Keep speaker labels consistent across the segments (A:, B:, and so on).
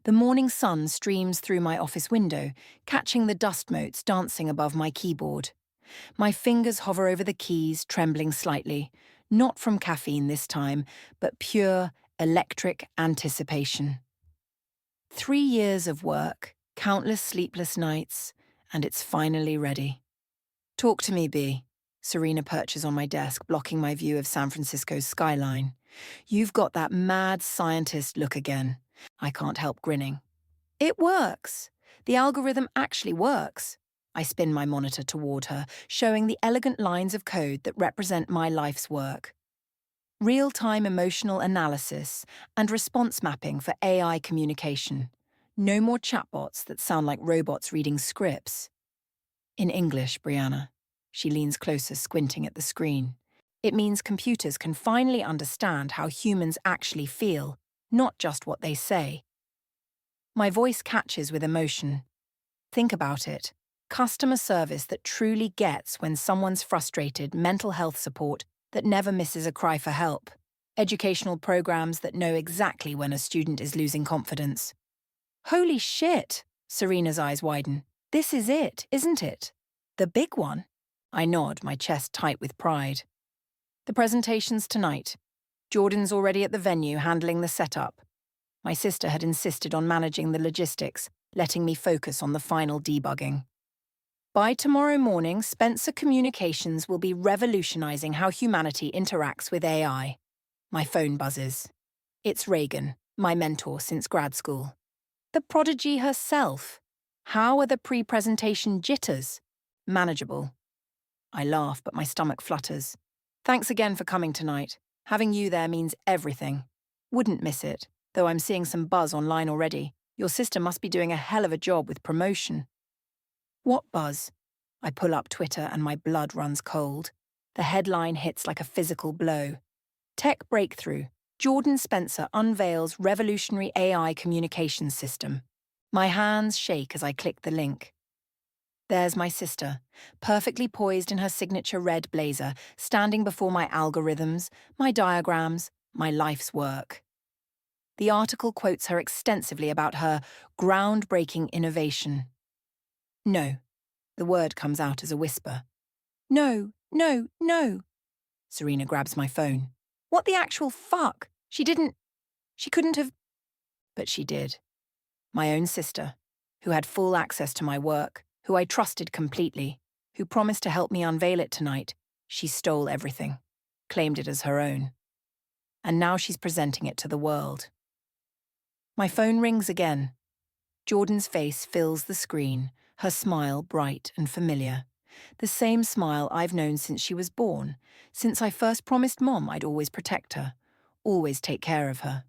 A: The morning sun streams through my office window, catching the dust motes dancing above my keyboard. My fingers hover over the keys, trembling slightly, not from caffeine this time, but pure, electric anticipation. 3 years of work, countless sleepless nights, and it's finally ready. Talk to me, B. Serena perches on my desk, blocking my view of San Francisco's skyline. You've got that mad scientist look again. I can't help grinning. It works. The algorithm actually works. I spin my monitor toward her, showing the elegant lines of code that represent my life's work. Real-time emotional analysis and response mapping for AI communication. No more chatbots that sound like robots reading scripts. In English, Brianna. She leans closer, squinting at the screen. It means computers can finally understand how humans actually feel, not just what they say. My voice catches with emotion. Think about it. Customer service that truly gets when someone's frustrated, mental health support that never misses a cry for help. Educational programs that know exactly when a student is losing confidence. Holy shit! Serena's eyes widen. This is it, isn't it? The big one? I nod, my chest tight with pride. The presentation's tonight. Jordan's already at the venue handling the setup. My sister had insisted on managing the logistics, letting me focus on the final debugging. By tomorrow morning, Spencer Communications will be revolutionizing how humanity interacts with AI. My phone buzzes. It's Reagan, my mentor since grad school. The prodigy herself. How are the pre-presentation jitters? Manageable. I laugh, but my stomach flutters. Thanks again for coming tonight. Having you there means everything. Wouldn't miss it, though I'm seeing some buzz online already. Your sister must be doing a hell of a job with promotion. What buzz? I pull up Twitter and my blood runs cold. The headline hits like a physical blow. Tech breakthrough. Jordan Spencer unveils revolutionary AI communications system. My hands shake as I click the link. There's my sister, perfectly poised in her signature red blazer, standing before my algorithms, my diagrams, my life's work. The article quotes her extensively about her groundbreaking innovation. No, the word comes out as a whisper. No, no, no. Serena grabs my phone. What the actual fuck? She couldn't have. But she did. My own sister, who had full access to my work, who I trusted completely, who promised to help me unveil it tonight, she stole everything, claimed it as her own. And now she's presenting it to the world. My phone rings again. Jordan's face fills the screen, her smile bright and familiar. The same smile I've known since she was born, since I first promised Mom I'd always protect her, always take care of her.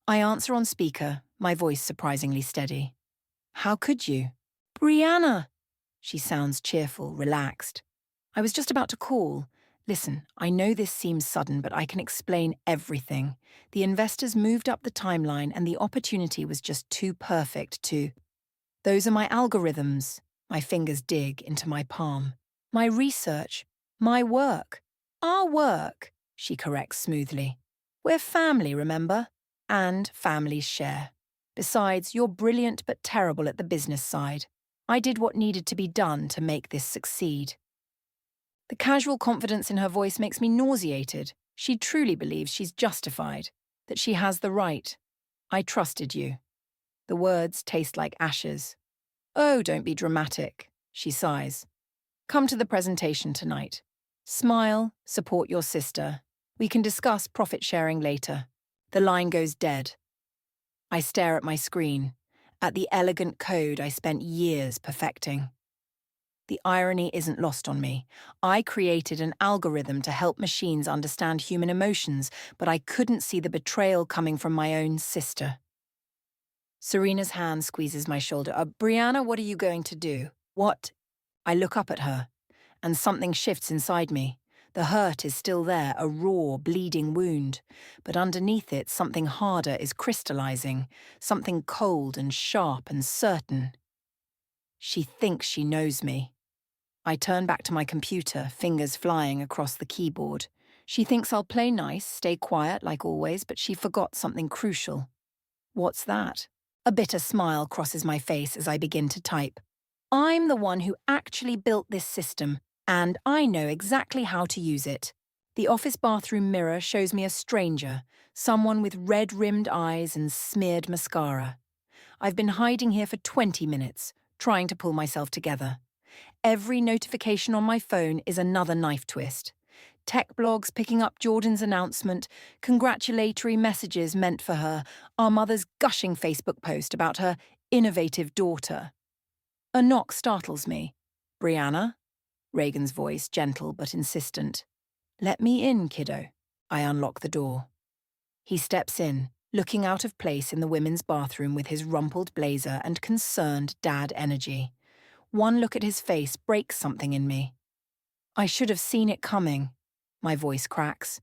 A: I answer on speaker, my voice surprisingly steady. How could you? Brianna! She sounds cheerful, relaxed. I was just about to call. Listen, I know this seems sudden, but I can explain everything. The investors moved up the timeline and the opportunity was just too perfect to... Those are my algorithms. My fingers dig into my palm. My research. My work. Our work, she corrects smoothly. We're family, remember? And families share. Besides, you're brilliant but terrible at the business side. I did what needed to be done to make this succeed. The casual confidence in her voice makes me nauseated. She truly believes she's justified, that she has the right. I trusted you. The words taste like ashes. Oh, don't be dramatic, she sighs. Come to the presentation tonight. Smile, support your sister. We can discuss profit sharing later. The line goes dead. I stare at my screen, at the elegant code I spent years perfecting. The irony isn't lost on me. I created an algorithm to help machines understand human emotions, but I couldn't see the betrayal coming from my own sister. Serena's hand squeezes my shoulder. Brianna, what are you going to do? What? I look up at her, and something shifts inside me. The hurt is still there, a raw, bleeding wound. But underneath it, something harder is crystallizing, something cold and sharp and certain. She thinks she knows me. I turn back to my computer, fingers flying across the keyboard. She thinks I'll play nice, stay quiet like always, but she forgot something crucial. What's that? A bitter smile crosses my face as I begin to type. I'm the one who actually built this system, and I know exactly how to use it. The office bathroom mirror shows me a stranger, someone with red-rimmed eyes and smeared mascara. I've been hiding here for 20 minutes, trying to pull myself together. Every notification on my phone is another knife twist. Tech blogs picking up Jordan's announcement, congratulatory messages meant for her, our mother's gushing Facebook post about her innovative daughter. A knock startles me. Brianna? Reagan's voice, gentle but insistent. Let me in, kiddo. I unlock the door. He steps in, looking out of place in the women's bathroom with his rumpled blazer and concerned dad energy. One look at his face breaks something in me. I should have seen it coming. My voice cracks.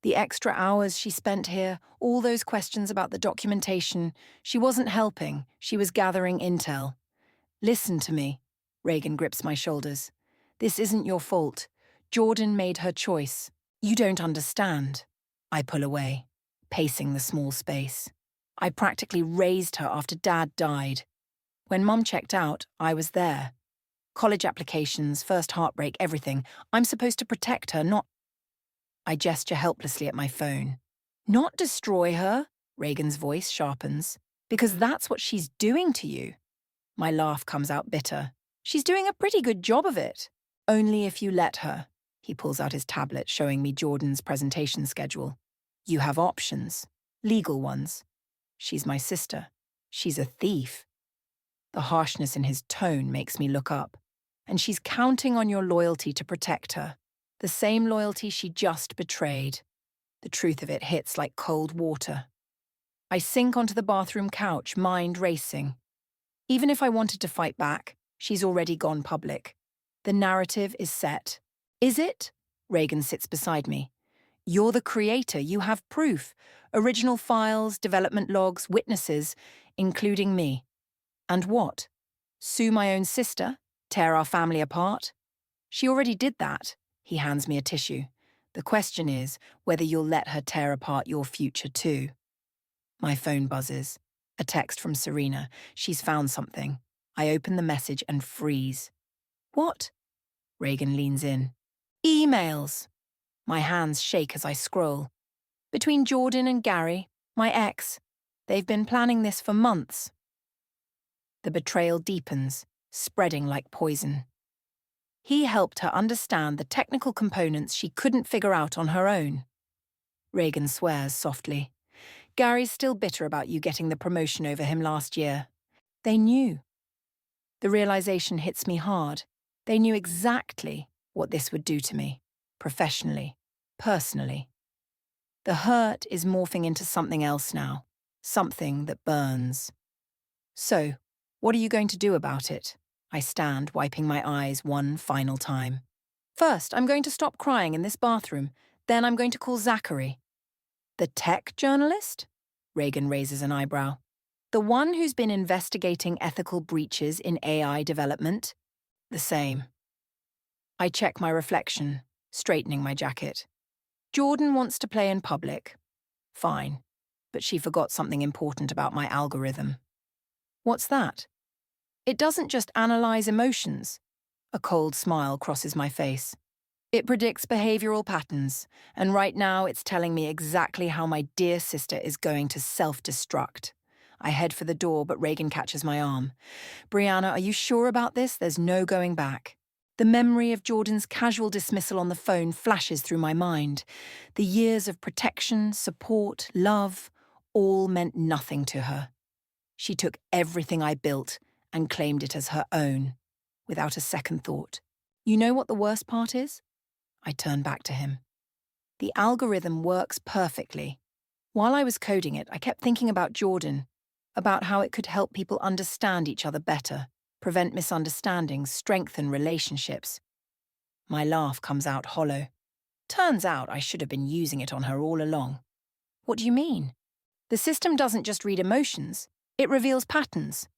A: The extra hours she spent here, all those questions about the documentation, she wasn't helping, she was gathering intel. Listen to me. Reagan grips my shoulders. This isn't your fault. Jordan made her choice. You don't understand. I pull away, pacing the small space. I practically raised her after Dad died. When Mum checked out, I was there. College applications, first heartbreak, everything. I'm supposed to protect her, not... I gesture helplessly at my phone. Not destroy her, Reagan's voice sharpens, because that's what she's doing to you. My laugh comes out bitter. She's doing a pretty good job of it. Only if you let her. He pulls out his tablet, showing me Jordan's presentation schedule. You have options. Legal ones. She's my sister. She's a thief. The harshness in his tone makes me look up. And she's counting on your loyalty to protect her. The same loyalty she just betrayed. The truth of it hits like cold water. I sink onto the bathroom couch, mind racing. Even if I wanted to fight back, she's already gone public. The narrative is set. Is it? Reagan sits beside me. You're the creator, you have proof. Original files, development logs, witnesses, including me. And what? Sue my own sister? Tear our family apart? She already did that. He hands me a tissue. The question is whether you'll let her tear apart your future too. My phone buzzes. A text from Serena. She's found something. I open the message and freeze. What? Reagan leans in. Emails. My hands shake as I scroll. Between Jordan and Gary, my ex, they've been planning this for months. The betrayal deepens, spreading like poison. He helped her understand the technical components she couldn't figure out on her own. Reagan swears softly. Gary's still bitter about you getting the promotion over him last year. They knew. The realization hits me hard. They knew exactly what this would do to me, professionally, personally. The hurt is morphing into something else now, something that burns. So, what are you going to do about it? I stand, wiping my eyes one final time. First, I'm going to stop crying in this bathroom. Then I'm going to call Zachary. The tech journalist? Reagan raises an eyebrow. The one who's been investigating ethical breaches in AI development? The same. I check my reflection, straightening my jacket. Jordan wants to play in public. Fine. But she forgot something important about my algorithm. What's that? It doesn't just analyze emotions. A cold smile crosses my face. It predicts behavioral patterns, and right now it's telling me exactly how my dear sister is going to self-destruct. I head for the door, but Reagan catches my arm. Brianna, are you sure about this? There's no going back. The memory of Jordan's casual dismissal on the phone flashes through my mind. The years of protection, support, love, all meant nothing to her. She took everything I built and claimed it as her own, without a second thought. You know what the worst part is? I turn back to him. The algorithm works perfectly. While I was coding it, I kept thinking about Jordan, about how it could help people understand each other better, prevent misunderstandings, strengthen relationships. My laugh comes out hollow. Turns out I should have been using it on her all along. What do you mean? The system doesn't just read emotions, it reveals patterns.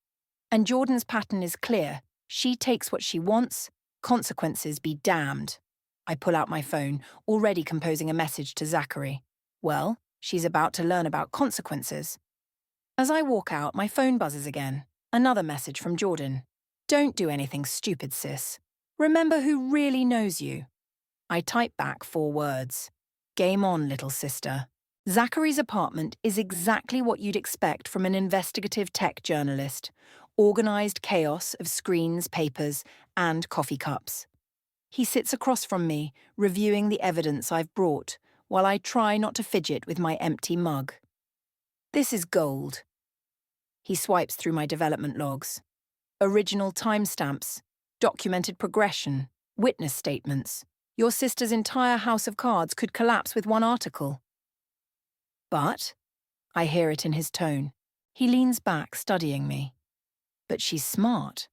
A: And Jordan's pattern is clear. She takes what she wants, consequences be damned. I pull out my phone, already composing a message to Zachary. Well, she's about to learn about consequences. As I walk out, my phone buzzes again. Another message from Jordan. Don't do anything stupid, sis. Remember who really knows you. I type back 4 words. Game on, little sister. Zachary's apartment is exactly what you'd expect from an investigative tech journalist. Organized chaos of screens, papers, and coffee cups. He sits across from me, reviewing the evidence I've brought, while I try not to fidget with my empty mug. This is gold. He swipes through my development logs. Original timestamps, documented progression, witness statements. Your sister's entire house of cards could collapse with one article. But, I hear it in his tone. He leans back, studying me. But she's smart.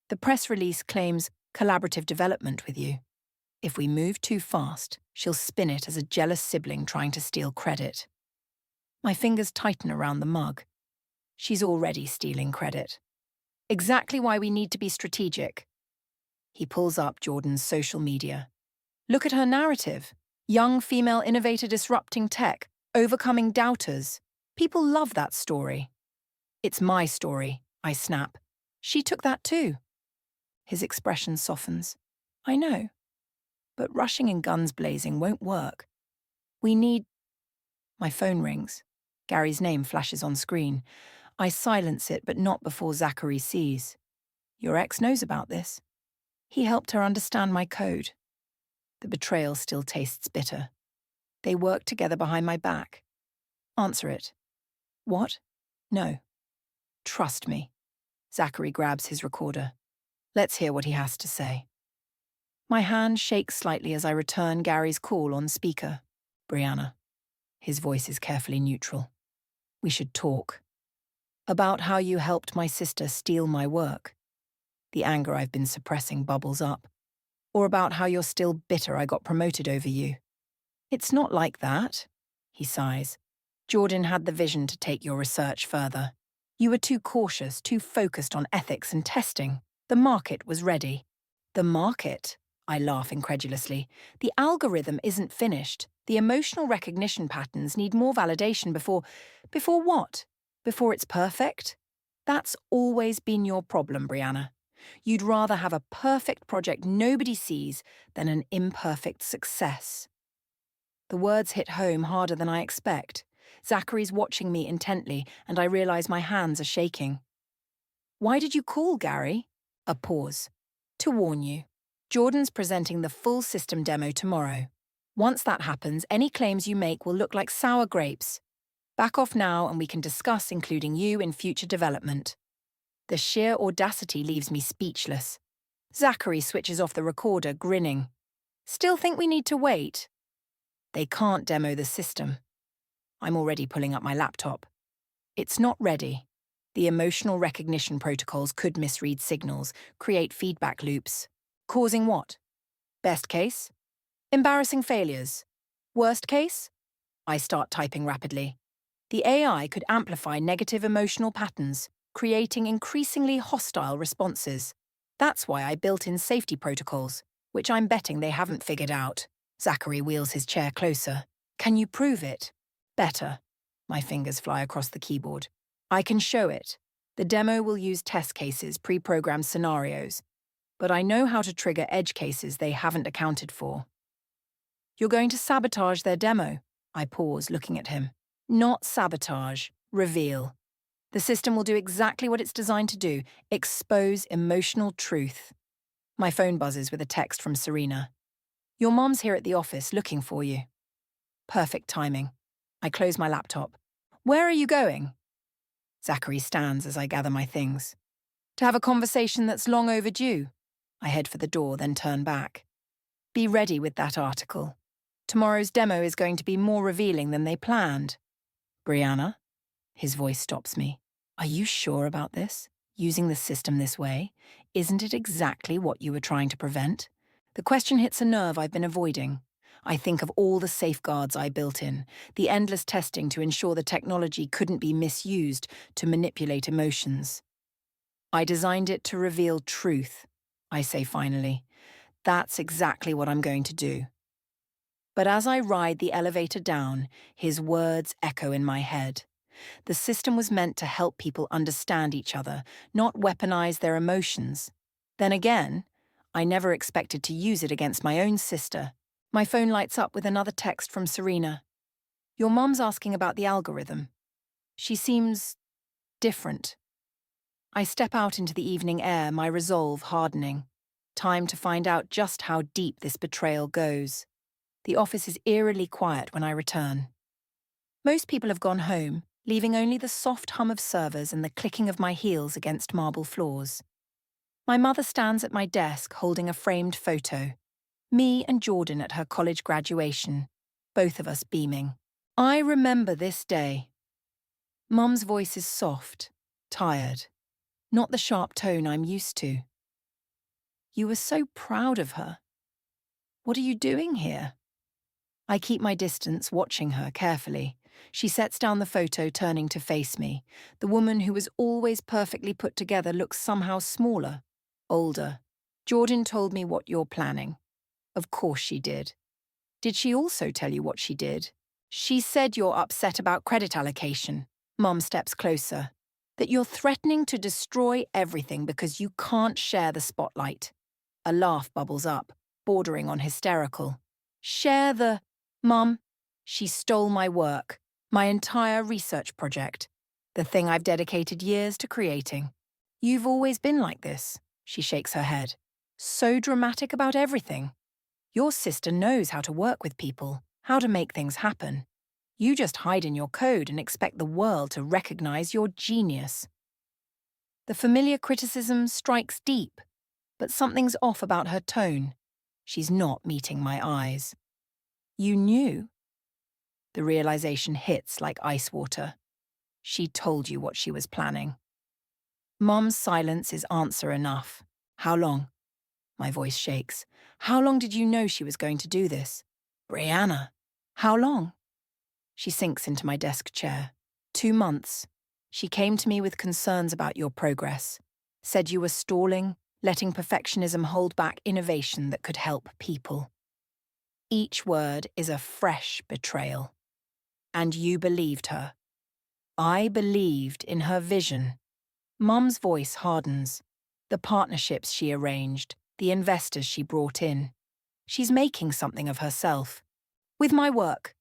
A: The press release claims collaborative development with you. If we move too fast, she'll spin it as a jealous sibling trying to steal credit. My fingers tighten around the mug. She's already stealing credit. Exactly why we need to be strategic. He pulls up Jordan's social media. Look at her narrative. Young female innovator disrupting tech, overcoming doubters. People love that story. It's my story, I snap. She took that too. His expression softens. I know. But rushing and guns blazing won't work. We need... My phone rings. Gary's name flashes on screen. I silence it, but not before Zachary sees. Your ex knows about this. He helped her understand my code. The betrayal still tastes bitter. They worked together behind my back. Answer it. What? No. Trust me. Zachary grabs his recorder. Let's hear what he has to say. My hand shakes slightly as I return Gary's call on speaker. Brianna. His voice is carefully neutral. We should talk. About how you helped my sister steal my work. The anger I've been suppressing bubbles up. Or about how you're still bitter I got promoted over you. It's not like that, he sighs. Jordan had the vision to take your research further. You were too cautious, too focused on ethics and testing. The market was ready. The market? I laugh incredulously. The algorithm isn't finished. The emotional recognition patterns need more validation before what? Before it's perfect? That's always been your problem, Brianna. You'd rather have a perfect project nobody sees than an imperfect success. The words hit home harder than I expect. Zachary's watching me intently, and I realize my hands are shaking. Why did you call, Gary? A pause. To warn you. Jordan's presenting the full system demo tomorrow. Once that happens, any claims you make will look like sour grapes. Back off now and we can discuss including you in future development. The sheer audacity leaves me speechless. Zachary switches off the recorder, grinning. Still think we need to wait? They can't demo the system. I'm already pulling up my laptop. It's not ready. The emotional recognition protocols could misread signals, create feedback loops. Causing what? Best case? Embarrassing failures. Worst case? I start typing rapidly. The AI could amplify negative emotional patterns, creating increasingly hostile responses. That's why I built in safety protocols, which I'm betting they haven't figured out. Zachary wheels his chair closer. Can you prove it? Better. My fingers fly across the keyboard. I can show it. The demo will use test cases, pre-programmed scenarios. But I know how to trigger edge cases they haven't accounted for. You're going to sabotage their demo. I pause, looking at him. Not sabotage, reveal. The system will do exactly what it's designed to do, expose emotional truth. My phone buzzes with a text from Serena. Your mom's here at the office looking for you. Perfect timing. I close my laptop. Where are you going? Zachary stands as I gather my things. To have a conversation that's long overdue. I head for the door, then turn back. Be ready with that article. Tomorrow's demo is going to be more revealing than they planned. Brianna? His voice stops me. Are you sure about this? Using the system this way? Isn't it exactly what you were trying to prevent? The question hits a nerve I've been avoiding. I think of all the safeguards I built in, the endless testing to ensure the technology couldn't be misused to manipulate emotions. I designed it to reveal truth, I say finally. That's exactly what I'm going to do. But as I ride the elevator down, his words echo in my head. The system was meant to help people understand each other, not weaponize their emotions. Then again, I never expected to use it against my own sister. My phone lights up with another text from Serena. Your mum's asking about the algorithm. She seems different. I step out into the evening air, my resolve hardening. Time to find out just how deep this betrayal goes. The office is eerily quiet when I return. Most people have gone home, leaving only the soft hum of servers and the clicking of my heels against marble floors. My mother stands at my desk holding a framed photo. Me and Jordan at her college graduation, both of us beaming. I remember this day. Mum's voice is soft, tired, not the sharp tone I'm used to. You were so proud of her. What are you doing here? I keep my distance, watching her carefully. She sets down the photo, turning to face me. The woman who was always perfectly put together looks somehow smaller, older. Jordan told me what you're planning. Of course she did. Did she also tell you what she did? She said you're upset about credit allocation. Mum steps closer. That you're threatening to destroy everything because you can't share the spotlight. A laugh bubbles up, bordering on hysterical. Share the... Mum, she stole my work, my entire research project, the thing I've dedicated years to creating. You've always been like this, she shakes her head. So dramatic about everything. Your sister knows how to work with people, how to make things happen. You just hide in your code and expect the world to recognize your genius. The familiar criticism strikes deep, but something's off about her tone. She's not meeting my eyes. You knew? The realization hits like ice water. She told you what she was planning. Mum's silence is answer enough. How long? My voice shakes. How long did you know she was going to do this? Brianna. How long? She sinks into my desk chair. 2 months. She came to me with concerns about your progress. Said you were stalling, letting perfectionism hold back innovation that could help people. Each word is a fresh betrayal. And you believed her. I believed in her vision. Mum's voice hardens. The partnerships she arranged, the investors she brought in. She's making something of herself. With my work.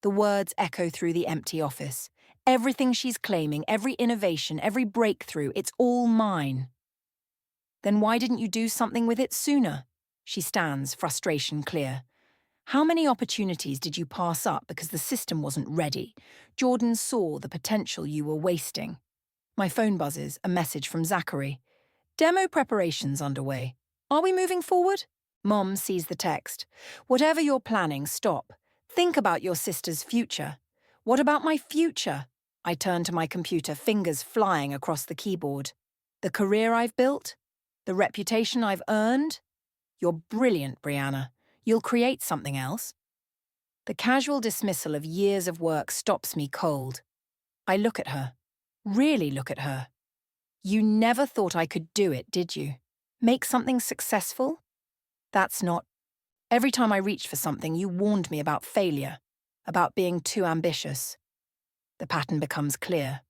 A: The words echo through the empty office. Everything she's claiming, every innovation, every breakthrough, it's all mine. Then why didn't you do something with it sooner? She stands, frustration clear. How many opportunities did you pass up because the system wasn't ready? Jordan saw the potential you were wasting. My phone buzzes, a message from Zachary. Demo preparations underway. Are we moving forward? Mom sees the text. Whatever you're planning, stop. Think about your sister's future. What about my future? I turn to my computer, fingers flying across the keyboard. The career I've built? The reputation I've earned? You're brilliant, Brianna. You'll create something else. The casual dismissal of years of work stops me cold. I look at her. Really look at her. You never thought I could do it, did you? Make something successful? That's not... Every time I reached for something, you warned me about failure, about being too ambitious. The pattern becomes clear.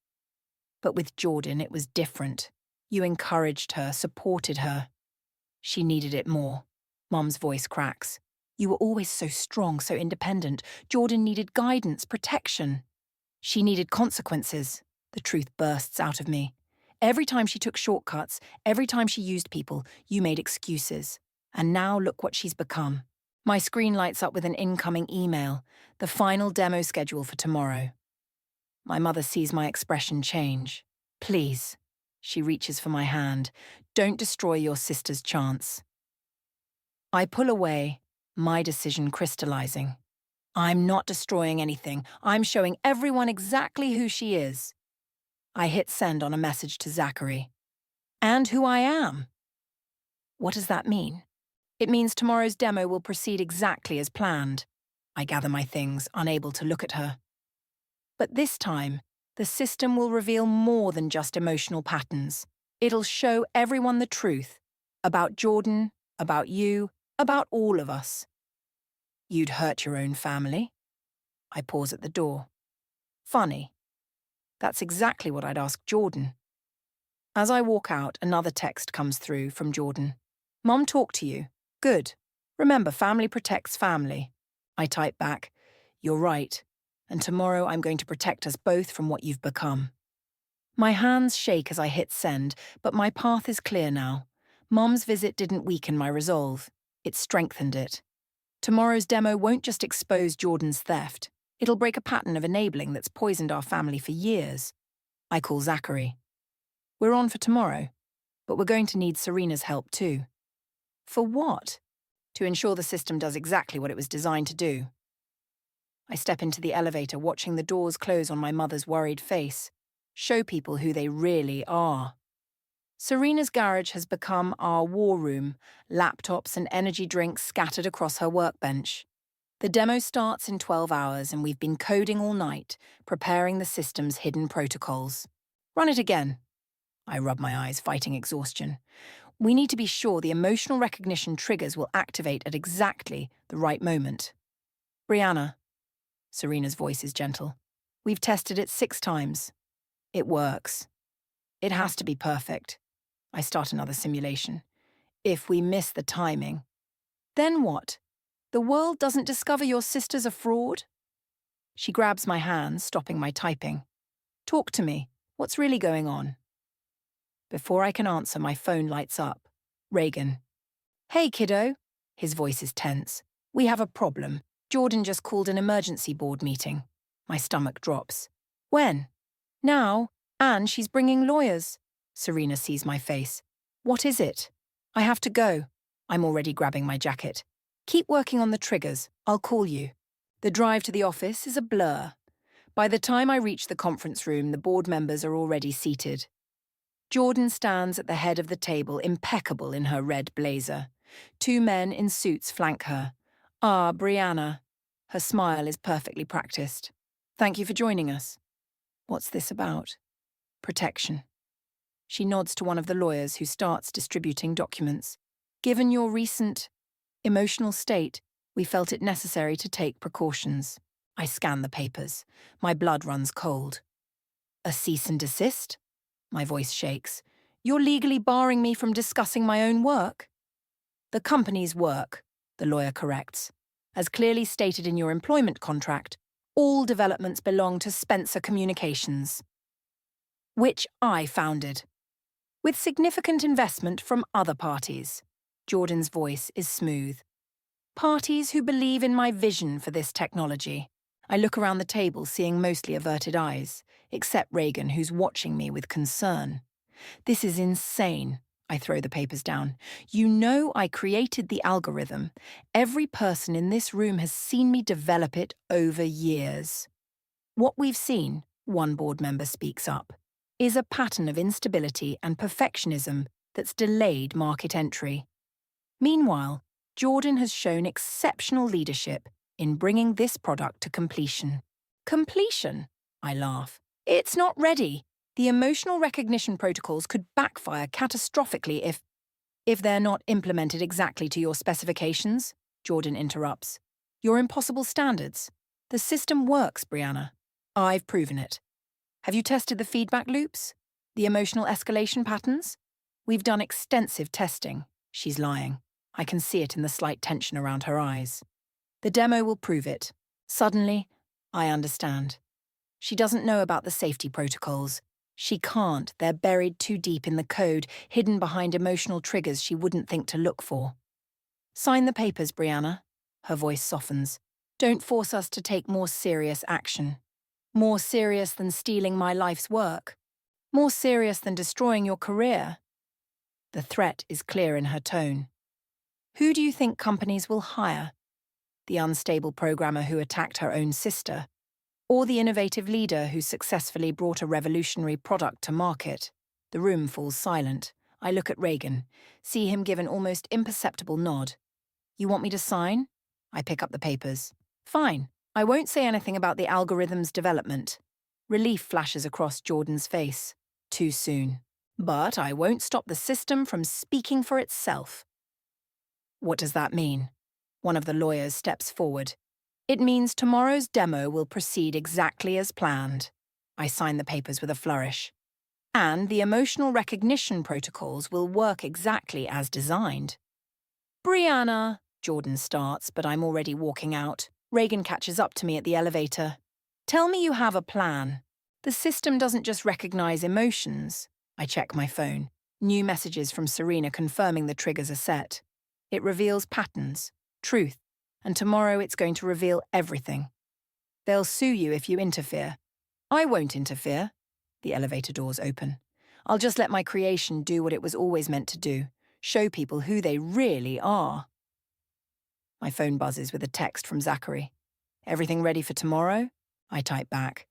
A: But with Jordan, it was different. You encouraged her, supported her. She needed it more. Mum's voice cracks. You were always so strong, so independent. Jordan needed guidance, protection. She needed consequences. The truth bursts out of me. Every time she took shortcuts, every time she used people, you made excuses. And now look what she's become. My screen lights up with an incoming email, the final demo schedule for tomorrow. My mother sees my expression change. Please. She reaches for my hand. Don't destroy your sister's chance. I pull away, my decision crystallizing. I'm not destroying anything. I'm showing everyone exactly who she is. I hit send on a message to Zachary. And who I am. What does that mean? It means tomorrow's demo will proceed exactly as planned. I gather my things, unable to look at her. But this time, the system will reveal more than just emotional patterns. It'll show everyone the truth. About Jordan, about you, about all of us. You'd hurt your own family. I pause at the door. Funny. That's exactly what I'd ask Jordan. As I walk out, another text comes through from Jordan. Mom talked to you. Good. Remember, family protects family. I type back, you're right. And tomorrow I'm going to protect us both from what you've become. My hands shake as I hit send, but my path is clear now. Mom's visit didn't weaken my resolve. It strengthened it. Tomorrow's demo won't just expose Jordan's theft. It'll break a pattern of enabling that's poisoned our family for years. I call Zachary. We're on for tomorrow, but we're going to need Serena's help too. For what? To ensure the system does exactly what it was designed to do. I step into the elevator, watching the doors close on my mother's worried face. Show people who they really are. Serena's garage has become our war room, laptops and energy drinks scattered across her workbench. The demo starts in 12 hours and we've been coding all night, preparing the system's hidden protocols. Run it again. I rub my eyes, fighting exhaustion. We need to be sure the emotional recognition triggers will activate at exactly the right moment. Brianna. Serena's voice is gentle. We've tested it 6 times. It works. It has to be perfect. I start another simulation. If we miss the timing, then what? The world doesn't discover your sister's a fraud? She grabs my hand, stopping my typing. Talk to me. What's really going on? Before I can answer, my phone lights up. Reagan. Hey, kiddo. His voice is tense. We have a problem. Jordan just called an emergency board meeting. My stomach drops. When? Now. And she's bringing lawyers. Serena sees my face. What is it? I have to go. I'm already grabbing my jacket. Keep working on the triggers. I'll call you. The drive to the office is a blur. By the time I reach the conference room, the board members are already seated. Jordan stands at the head of the table, impeccable in her red blazer. 2 men in suits flank her. Ah, Brianna. Her smile is perfectly practiced. Thank you for joining us. What's this about? Protection. She nods to one of the lawyers who starts distributing documents. Given your recent emotional state, we felt it necessary to take precautions. I scan the papers. My blood runs cold. A cease and desist? My voice shakes. You're legally barring me from discussing my own work? The company's work, the lawyer corrects. As clearly stated in your employment contract, all developments belong to Spencer Communications, which I founded, with significant investment from other parties. Jordan's voice is smooth. Parties who believe in my vision for this technology. I look around the table, seeing mostly averted eyes, except Reagan, who's watching me with concern. This is insane. I throw the papers down. You know I created the algorithm. Every person in this room has seen me develop it over years. What we've seen, one board member speaks up, is a pattern of instability and perfectionism that's delayed market entry. Meanwhile, Jordan has shown exceptional leadership in bringing this product to completion. Completion? I laugh. It's not ready. The emotional recognition protocols could backfire catastrophically if they're not implemented exactly to your specifications, Jordan interrupts. Your impossible standards. The system works, Brianna. I've proven it. Have you tested the feedback loops? The emotional escalation patterns? We've done extensive testing. She's lying. I can see it in the slight tension around her eyes. The demo will prove it. Suddenly, I understand. She doesn't know about the safety protocols. She can't. They're buried too deep in the code, hidden behind emotional triggers she wouldn't think to look for. Sign the papers, Brianna. Her voice softens. Don't force us to take more serious action. More serious than stealing my life's work. More serious than destroying your career. The threat is clear in her tone. Who do you think companies will hire? The unstable programmer who attacked her own sister? Or the innovative leader who successfully brought a revolutionary product to market? The room falls silent. I look at Reagan, see him give an almost imperceptible nod. You want me to sign? I pick up the papers. Fine. I won't say anything about the algorithm's development. Relief flashes across Jordan's face. Too soon. But I won't stop the system from speaking for itself. What does that mean? One of the lawyers steps forward. It means tomorrow's demo will proceed exactly as planned. I sign the papers with a flourish. And the emotional recognition protocols will work exactly as designed. Brianna, Jordan starts, but I'm already walking out. Reagan catches up to me at the elevator. Tell me you have a plan. The system doesn't just recognize emotions. I check my phone. New messages from Serena confirming the triggers are set. It reveals patterns, truth, and tomorrow it's going to reveal everything. They'll sue you if you interfere. I won't interfere. The elevator doors open. I'll just let my creation do what it was always meant to do, show people who they really are. My phone buzzes with a text from Zachary. Everything ready for tomorrow? I type back.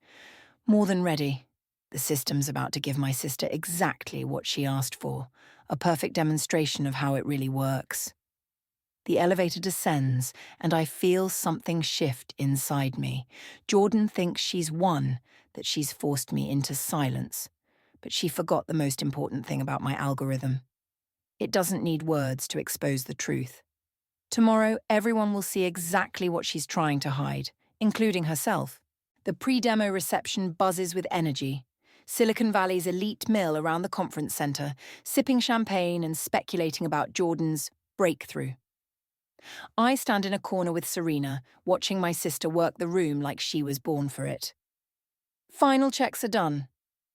A: More than ready. The system's about to give my sister exactly what she asked for, a perfect demonstration of how it really works. The elevator descends, and I feel something shift inside me. Jordan thinks she's won, that she's forced me into silence. But she forgot the most important thing about my algorithm. It doesn't need words to expose the truth. Tomorrow, everyone will see exactly what she's trying to hide, including herself. The pre-demo reception buzzes with energy. Silicon Valley's elite mill around the conference center, sipping champagne and speculating about Jordan's breakthrough. I stand in a corner with Serena, watching my sister work the room like she was born for it. Final checks are done.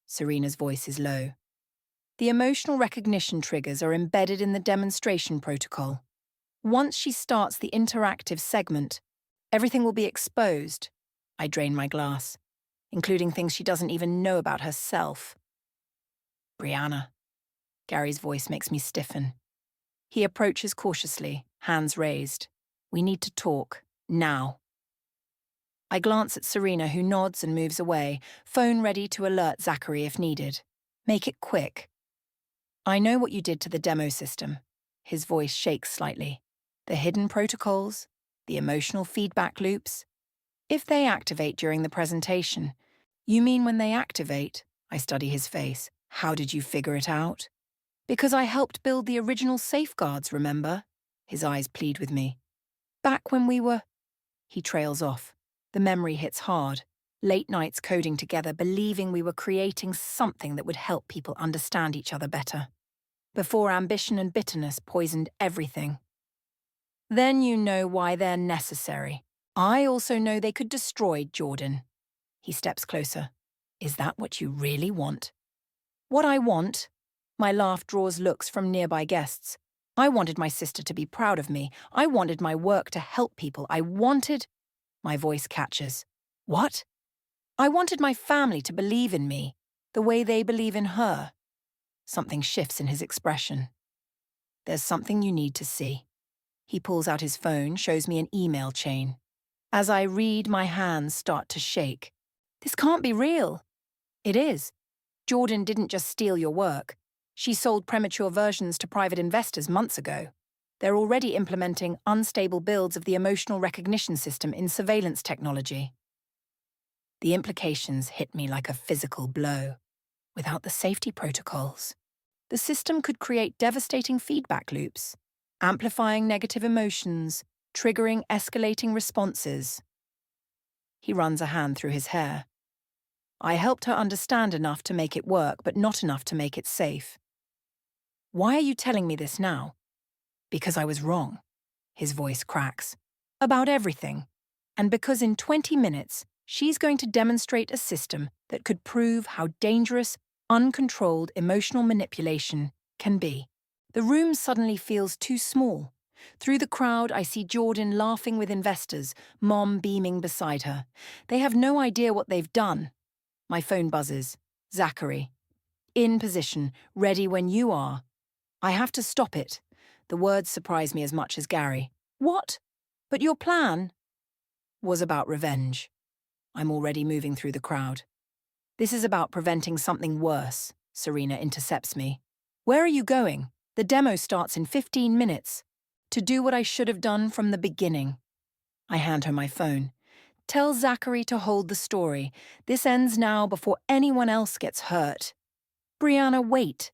A: Serena's voice is low. The emotional recognition triggers are embedded in the demonstration protocol. Once she starts the interactive segment, everything will be exposed. I drain my glass, including things she doesn't even know about herself. Brianna. Gary's voice makes me stiffen. He approaches cautiously, hands raised. We need to talk, now. I glance at Serena, who nods and moves away, phone ready to alert Zachary if needed. Make it quick. I know what you did to the demo system. His voice shakes slightly. The hidden protocols, the emotional feedback loops. If they activate during the presentation. You mean when they activate? I study his face. How did you figure it out? Because I helped build the original safeguards, remember? His eyes plead with me. Back when we were... He trails off. The memory hits hard. Late nights coding together, believing we were creating something that would help people understand each other better. Before ambition and bitterness poisoned everything. Then you know why they're necessary. I also know they could destroy Jordan. He steps closer. Is that what you really want? What I want? My laugh draws looks from nearby guests. I wanted my sister to be proud of me. I wanted my work to help people. I wanted... My voice catches. What? I wanted my family to believe in me, the way they believe in her. Something shifts in his expression. There's something you need to see. He pulls out his phone, shows me an email chain. As I read, my hands start to shake. This can't be real. It is. Jordan didn't just steal your work. She sold premature versions to private investors months ago. They're already implementing unstable builds of the emotional recognition system in surveillance technology. The implications hit me like a physical blow. Without the safety protocols, the system could create devastating feedback loops, amplifying negative emotions, triggering escalating responses. He runs a hand through his hair. I helped her understand enough to make it work, but not enough to make it safe. Why are you telling me this now? Because I was wrong. His voice cracks. About everything. And because in 20 minutes, she's going to demonstrate a system that could prove how dangerous, uncontrolled emotional manipulation can be. The room suddenly feels too small. Through the crowd, I see Jordan laughing with investors, Mom beaming beside her. They have no idea what they've done. My phone buzzes. Zachary. In position, ready when you are. I have to stop it. The words surprise me as much as Gary. What? But your plan? Was about revenge. I'm already moving through the crowd. This is about preventing something worse. Serena intercepts me. Where are you going? The demo starts in 15 minutes. To do what I should have done from the beginning. I hand her my phone. Tell Zachary to hold the story. This ends now before anyone else gets hurt. Brianna, wait.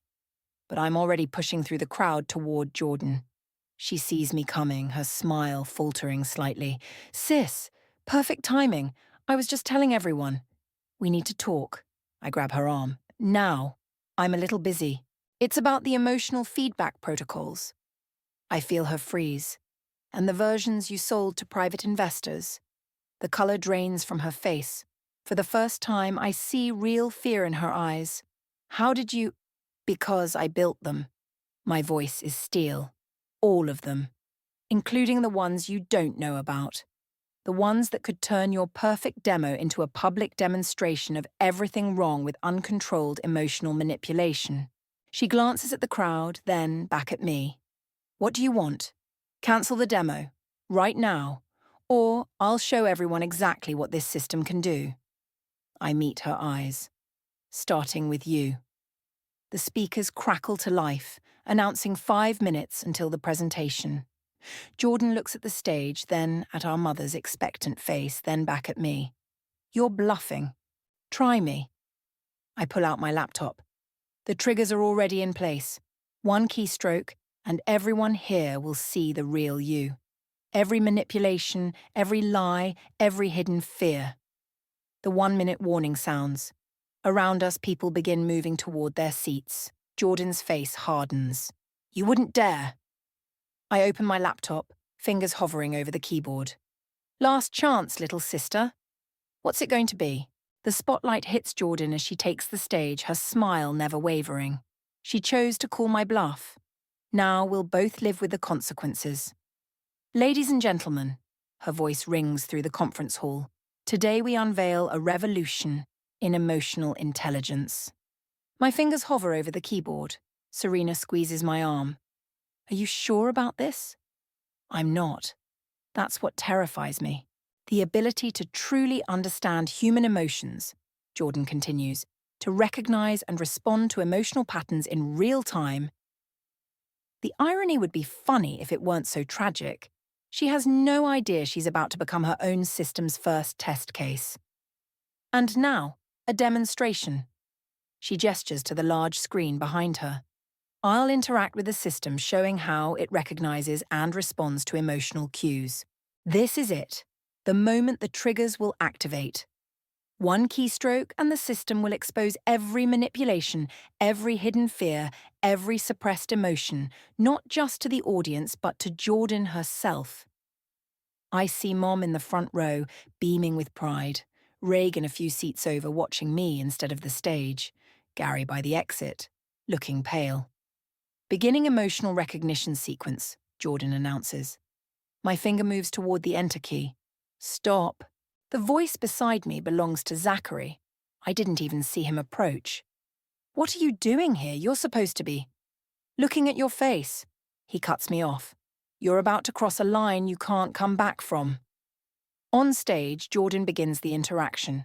A: But I'm already pushing through the crowd toward Jordan. She sees me coming, her smile faltering slightly. Sis, perfect timing. I was just telling everyone. We need to talk. I grab her arm. Now. I'm a little busy. It's about the emotional feedback protocols. I feel her freeze. And the versions you sold to private investors. The color drains from her face. For the first time, I see real fear in her eyes. How did you... Because I built them. My voice is steel. All of them. Including the ones you don't know about. The ones that could turn your perfect demo into a public demonstration of everything wrong with uncontrolled emotional manipulation. She glances at the crowd, then back at me. What do you want? Cancel the demo. Right now. Or I'll show everyone exactly what this system can do. I meet her eyes. Starting with you. The speakers crackle to life, announcing 5 minutes until the presentation. Jordan looks at the stage, then at our mother's expectant face, then back at me. You're bluffing. Try me. I pull out my laptop. The triggers are already in place. One keystroke, and everyone here will see the real you. Every manipulation, every lie, every hidden fear. The 1-minute warning sounds. Around us, people begin moving toward their seats. Jordan's face hardens. You wouldn't dare. I open my laptop, fingers hovering over the keyboard. Last chance, little sister. What's it going to be? The spotlight hits Jordan as she takes the stage, her smile never wavering. She chose to call my bluff. Now we'll both live with the consequences. Ladies and gentlemen, her voice rings through the conference hall. Today we unveil a revolution in emotional intelligence. My fingers hover over the keyboard. Serena squeezes my arm. Are you sure about this? I'm not. That's what terrifies me. The ability to truly understand human emotions, Jordan continues, to recognize and respond to emotional patterns in real time. The irony would be funny if it weren't so tragic. She has no idea she's about to become her own system's first test case. And now, a demonstration. She gestures to the large screen behind her. I'll interact with the system, showing how it recognizes and responds to emotional cues. This is it, the moment the triggers will activate. One keystroke and the system will expose every manipulation, every hidden fear, every suppressed emotion, not just to the audience but to Jordan herself. I see Mom in the front row, beaming with pride. Reagan a few seats over, watching me instead of the stage. Gary by the exit, looking pale. Beginning emotional recognition sequence, Jordan announces. My finger moves toward the enter key. Stop. The voice beside me belongs to Zachary. I didn't even see him approach. What are you doing here? You're supposed to be looking at your face. He cuts me off. You're about to cross a line you can't come back from. On stage, Jordan begins the interaction.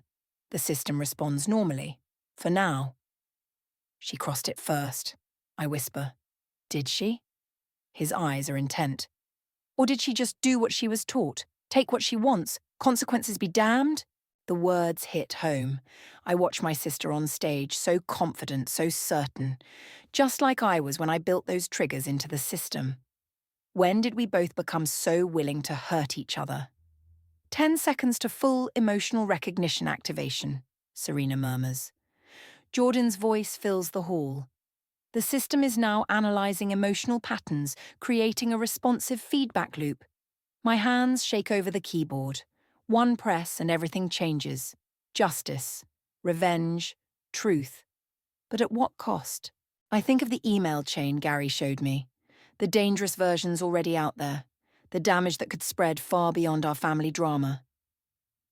A: The system responds normally. For now. She crossed it first, I whisper. Did she? His eyes are intent. Or did she just do what she was taught? Take what she wants? Consequences be damned? The words hit home. I watch my sister on stage, so confident, so certain. Just like I was when I built those triggers into the system. When did we both become so willing to hurt each other? 10 seconds to full emotional recognition activation, Serena murmurs. Jordan's voice fills the hall. The system is now analyzing emotional patterns, creating a responsive feedback loop. My hands shake over the keyboard. One press and everything changes. Justice, revenge, truth. But at what cost? I think of the email chain Gary showed me. The dangerous versions already out there. The damage that could spread far beyond our family drama.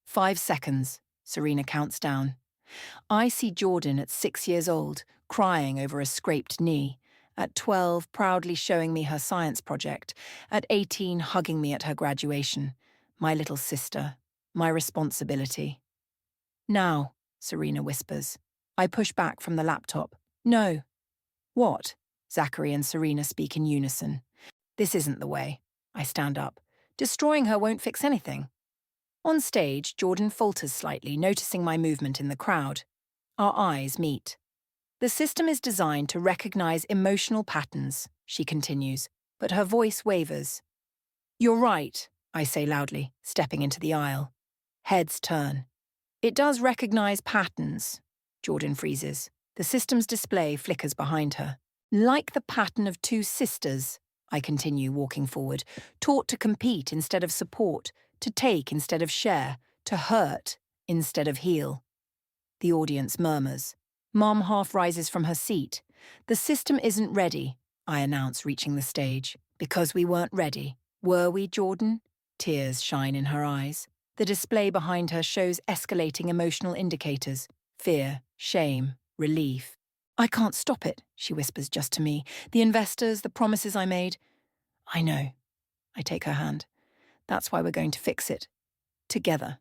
A: 5 seconds, Serena counts down. I see Jordan at 6 years old, crying over a scraped knee. At 12, proudly showing me her science project. At 18, hugging me at her graduation. My little sister. My responsibility. Now, Serena whispers. I push back from the laptop. No. What? Zachary and Serena speak in unison. This isn't the way. I stand up. Destroying her won't fix anything. On stage, Jordan falters slightly, noticing my movement in the crowd. Our eyes meet. The system is designed to recognize emotional patterns, she continues, but her voice wavers. You're right, I say loudly, stepping into the aisle. Heads turn. It does recognize patterns, Jordan freezes. The system's display flickers behind her. Like the pattern of two sisters, I continue walking forward, taught to compete instead of support, to take instead of share, to hurt instead of heal. The audience murmurs. Mom half rises from her seat. The system isn't ready, I announce, reaching the stage. Because we weren't ready. Were we, Jordan? Tears shine in her eyes. The display behind her shows escalating emotional indicators. Fear, shame, relief. I can't stop it, she whispers just to me. The investors, the promises I made. I know. I take her hand. That's why we're going to fix it. Together.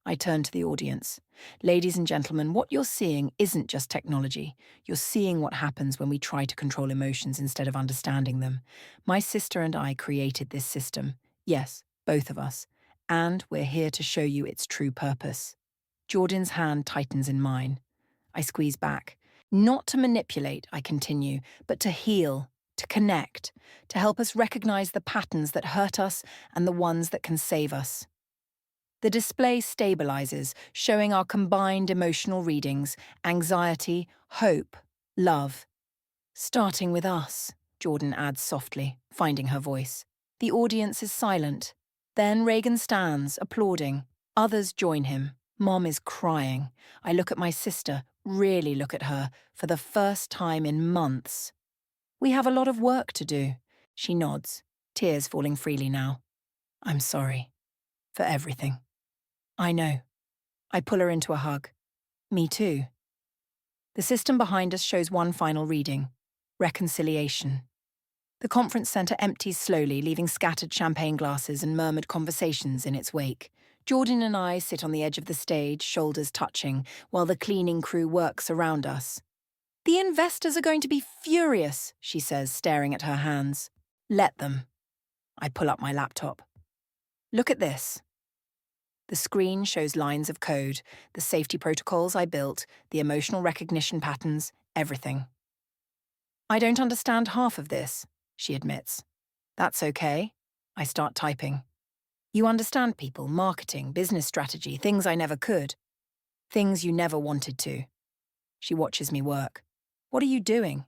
A: I turn to the audience. Ladies and gentlemen, what you're seeing isn't just technology. You're seeing what happens when we try to control emotions instead of understanding them. My sister and I created this system. Yes, both of us. And we're here to show you its true purpose. Jordan's hand tightens in mine. I squeeze back. Not to manipulate, I continue, but to heal, to connect, to help us recognize the patterns that hurt us and the ones that can save us. The display stabilizes, showing our combined emotional readings, anxiety, hope, love. Starting with us, Jordan adds softly, finding her voice. The audience is silent. Then Reagan stands, applauding. Others join him. Mom is crying. I look at my sister, really look at her, for the first time in months. We have a lot of work to do. She nods, tears falling freely now. I'm sorry. For everything. I know. I pull her into a hug. Me too. The system behind us shows one final reading. Reconciliation. The conference centre empties slowly, leaving scattered champagne glasses and murmured conversations in its wake. Jordan and I sit on the edge of the stage, shoulders touching, while the cleaning crew works around us. The investors are going to be furious, she says, staring at her hands. Let them. I pull up my laptop. Look at this. The screen shows lines of code, the safety protocols I built, the emotional recognition patterns, everything. I don't understand half of this, she admits. That's okay. I start typing. You understand people, marketing, business strategy, things I never could. Things you never wanted to. She watches me work. What are you doing?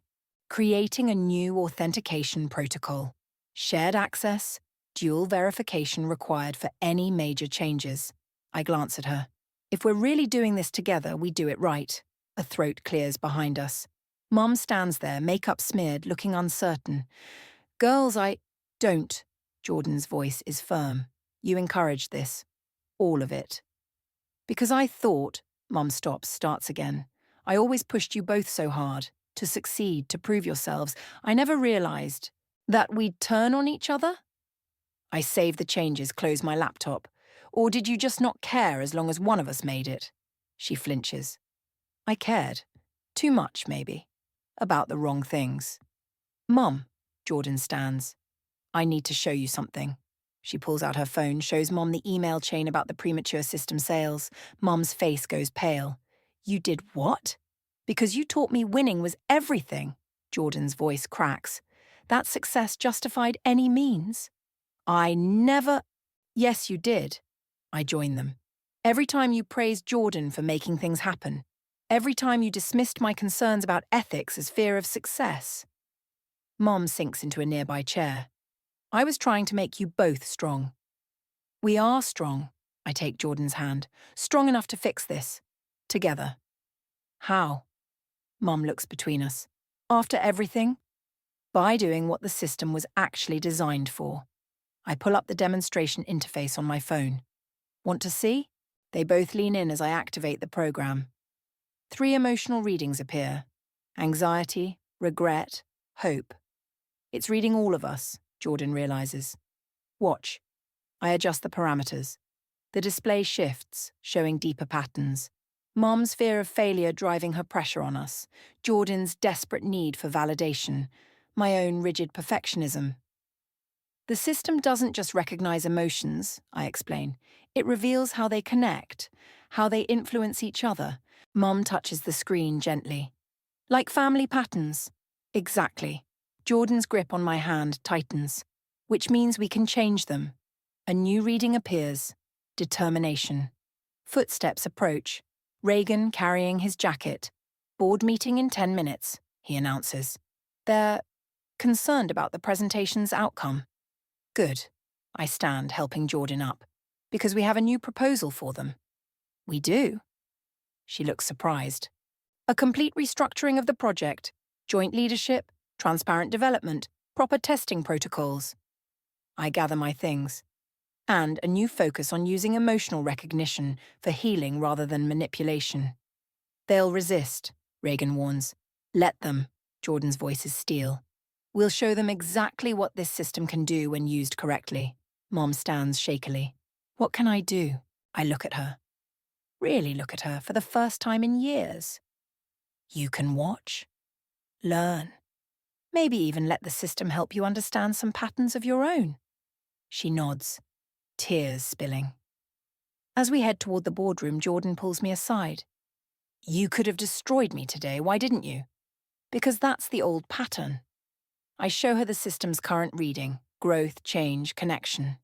A: Creating a new authentication protocol. Shared access, dual verification required for any major changes. I glance at her. If we're really doing this together, we do it right. A throat clears behind us. Mom stands there, makeup smeared, looking uncertain. Girls, don't. Jordan's voice is firm. You encouraged this. All of it. Because I thought, Mom stops, starts again. I always pushed you both so hard. To succeed, to prove yourselves. I never realized that we'd turn on each other? I save the changes, close my laptop. Or did you just not care as long as one of us made it? She flinches. I cared. Too much, maybe. About the wrong things. Mom, Jordan stands. I need to show you something. She pulls out her phone, shows Mom the email chain about the premature system sales. Mom's face goes pale. You did what? Because you taught me winning was everything. Jordan's voice cracks. That success justified any means. I never... Yes, you did. I join them. Every time you praised Jordan for making things happen. Every time you dismissed my concerns about ethics as fear of success. Mom sinks into a nearby chair. I was trying to make you both strong. We are strong. I take Jordan's hand. Strong enough to fix this. Together. How? Mom looks between us. After everything? By doing what the system was actually designed for. I pull up the demonstration interface on my phone. Want to see? They both lean in as I activate the program. 3 emotional readings appear. Anxiety, regret, hope. It's reading all of us, Jordan realizes. Watch. I adjust the parameters. The display shifts, showing deeper patterns. Mom's fear of failure driving her pressure on us. Jordan's desperate need for validation. My own rigid perfectionism. The system doesn't just recognize emotions, I explain. It reveals how they connect, how they influence each other. Mom touches the screen gently. Like family patterns. Exactly. Jordan's grip on my hand tightens, which means we can change them. A new reading appears. Determination. Footsteps approach. Reagan carrying his jacket. Board meeting in 10 minutes, he announces. They're concerned about the presentation's outcome. Good. I stand, helping Jordan up. Because we have a new proposal for them. We do? She looks surprised. A complete restructuring of the project. Joint leadership, transparent development, proper testing protocols. I gather my things. And a new focus on using emotional recognition for healing rather than manipulation. They'll resist, Reagan warns. Let them, Jordan's voice is steel. We'll show them exactly what this system can do when used correctly. Mom stands shakily. What can I do? I look at her. Really look at her for the first time in years. You can watch. Learn. Maybe even let the system help you understand some patterns of your own. She nods, tears spilling. As we head toward the boardroom, Jordan pulls me aside. You could have destroyed me today, why didn't you? Because that's the old pattern. I show her the system's current reading, growth, change, connection.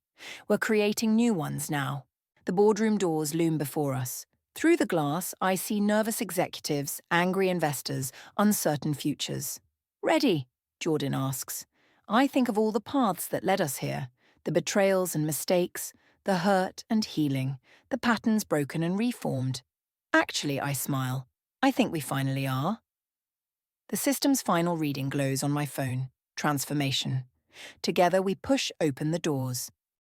A: We're creating new ones now. The boardroom doors loom before us. Through the glass, I see nervous executives, angry investors, uncertain futures. Ready? Jordan asks. I think of all the paths that led us here, the betrayals and mistakes, the hurt and healing, the patterns broken and reformed. Actually, I smile. I think we finally are. The system's final reading glows on my phone. Transformation. Together we push open the doors.